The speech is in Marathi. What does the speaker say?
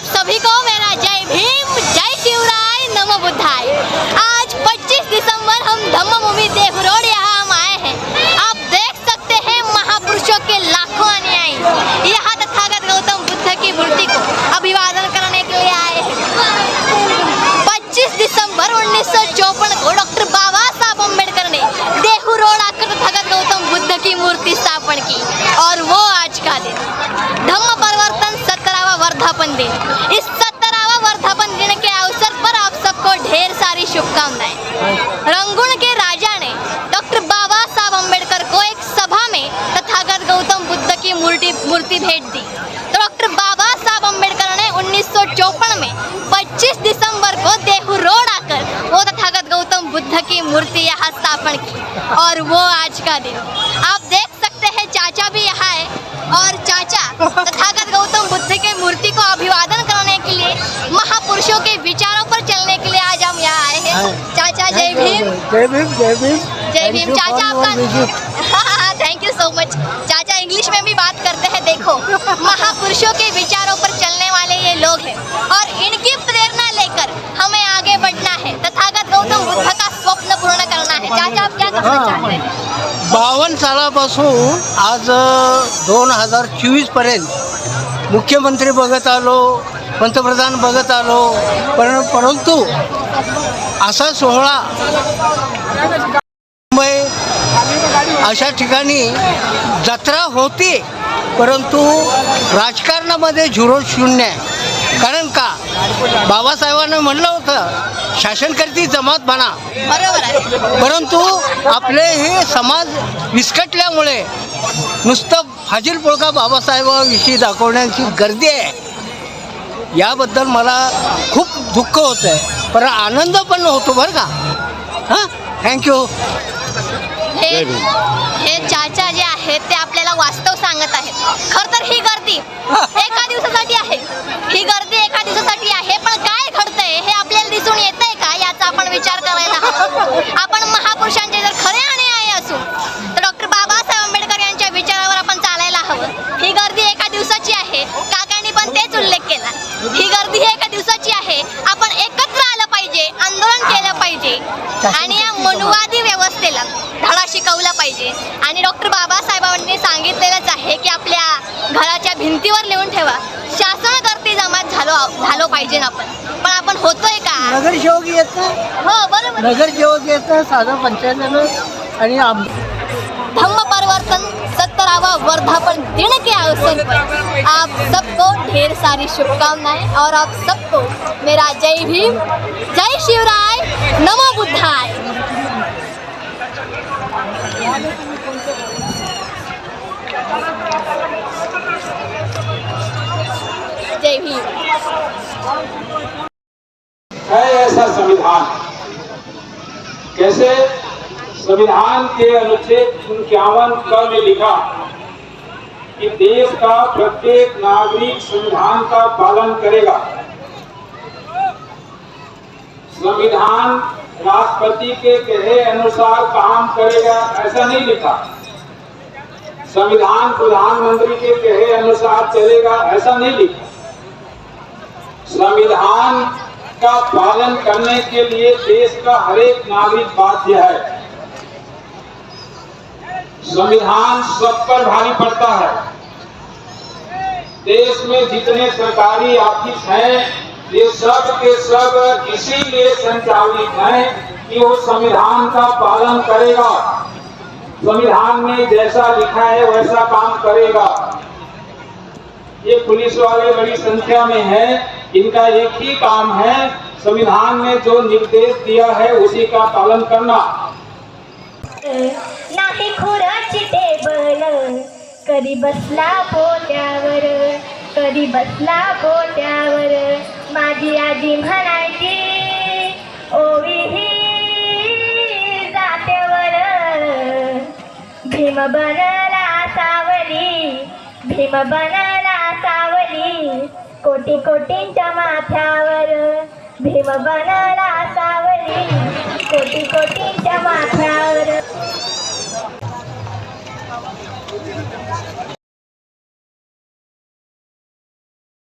सभी को मेरा जय भीम, जय शिवराय, नमो बुद्धाय। आज 25 दिसंबर हम धम्मभूमि देवरोड यहाँ हम आए हैं। आप देख सकते हैं महापुरुषों के लाखों अनुयायी यहाँ तथागत गौतम बुद्ध की मूर्ति को अभिवादन करने के लिए आए हैं। 25 दिसंबर 1954 को डॉक्टर बाबा साहब अम्बेडकर ने देहू रोड आकर तथागत गौतम बुद्ध की मूर्ति स्थापन की और वो आज का दिन धम्म परिवर्तन 17वां वर्धापन दिन। इस 17वां वर्धापन दिन के अवसर पर आप सबको ढेर सारी शुभकामनाएं। रंगून के राजा ने डॉक्टर बाबा साहब अम्बेडकर को एक सभा में तथागत गौतम बुद्ध की मूर्ति भेंट दी। तो डॉक्टर बाबा साहब अम्बेडकर ने 1954 में 25 दिसंबर को देहू रोड आकर वो तथागत गौतम बुद्ध की मूर्ति यहाँ स्थापन की और वो आज का दिन। आप देख सकते हैं चाचा भी यहाँ है और चाचा तथागत गौतम बुद्ध के मूर्ति को अभिवादन करने के लिए महापुरुषों के विचारों पर चलने के लिए आज हम यहाँ आए हैं। चाचा जय भीम। जय भीम, जय भीम। जय भीम। चाचा आपका thank you so much. Chacha English में भी बात करते हैं। देखो महापुरुषों के विचारों पर चलने वाले ये लोग हैं और इनकी प्रेरणा लेकर हमें आगे बढ़ना है, तथागत गौतम बुद्ध का स्वप्न पूर्ण करना है। चाचा आप क्या करना चाहते हैं? 52 सालापासून आज 2024 पर्यंत मुख्यमंत्री बघत आलो, पंतप्रधान बघत आलो, परंतु असा सोहळा मुंबई अशा ठिकाणी जत्रा होती, परंतु राजकारणामध्ये 0-0 आहे. कारण का बाबासाहेबांनी म्हणलं होतं शासनकर्ती जमात बना, बरोबर आहे. परंतु आपले हे समाज विस्कटल्यामुळे नुसतं फाजील पोळका बाबासाहेबांविषयी दाखवण्याची गर्दी आहे. याबद्दल मला खूप दुःख होतं आहे, पण आनंद पण होतो बरं का. हां, थँक्यू. हे चाचा जे आहेत ते आपल्याला वास्तव सांगत आहेत. खरं तर ही गर्दी एका दिवसासाठी आहे, ही गर्दी एका दिवसासाठी आहे, पण काय घडतंय हे आपल्याला दिसून येतंय का याचा आपण विचार करायला हवा. आपण महापुरुषांचे जर खरे अनुयायी असू तर डॉक्टर बाबासाहेब आंबेडकर यांच्या विचारावर आपण चालायला हवं. ही गर्दी एका दिवसाची आहे, काकांनी पण तेच उल्लेख केला. ही गर्दी एका दिवसाची आहे, आपण एकत्र आलं पाहिजे, आंदोलन केलं पाहिजे आणि या मनुवादी व्यवस्थेला धडा शिकवला पाहिजे. आणि डॉक्टर बाबासाहेबांनी सांगितलेलंच आहे की आपल्या घराच्या भिंतीवर लिहून ठेवा, शासनकर्ते जमात झालो पाहिजे ना. पण आपण होतोय का? नगरसेवक येतं, हो बरोबर. नगरसेवक येतं, साधा पंचायत आणि धम्म परिवर्तन 17वां वर्धापन दिन के अवसर पर आप सबको ढेर सारी शुभकामनाएं और आप सबको मेरा जय भीम, जय शिवराय, नमो बुद्धाय. जय भीम. है ऐसा संविधान, कैसे संविधान के अनुच्छेद 51 क में लिखा कि देश का प्रत्येक नागरिक संविधान का पालन करेगा. संविधान राष्ट्रपति के कहे अनुसार काम करेगा ऐसा नहीं लिखा. संविधान प्रधानमंत्री के कहे अनुसार चलेगा ऐसा नहीं लिखा. संविधान का पालन करने के लिए देश का हर एक नागरिक बाध्य है. संविधान सब पर भारी पड़ता है. देश में जितने सरकारी ऑफिस हैं ये सब के सब इसीलिए संचालित हैं कि वो संविधान का पालन करेगा, संविधान में जैसा लिखा है वैसा काम करेगा. ये पुलिस वाले बड़ी संख्या में हैं, इनका एक ही काम है संविधान में जो निर्देश दिया है उसी का पालन करना. नाही खुराची टेबल, कधी बसला पोट्यावर, कधी बसला पोट्यावर. माझी आजी म्हणायची ओवी ही जात्यावर. भीम बनला सावली, भीम बनला सावली, कोटी कोटींच्या माथ्यावर. भीम बनला सावली, कोटी कोटींच्या माथ्यावर.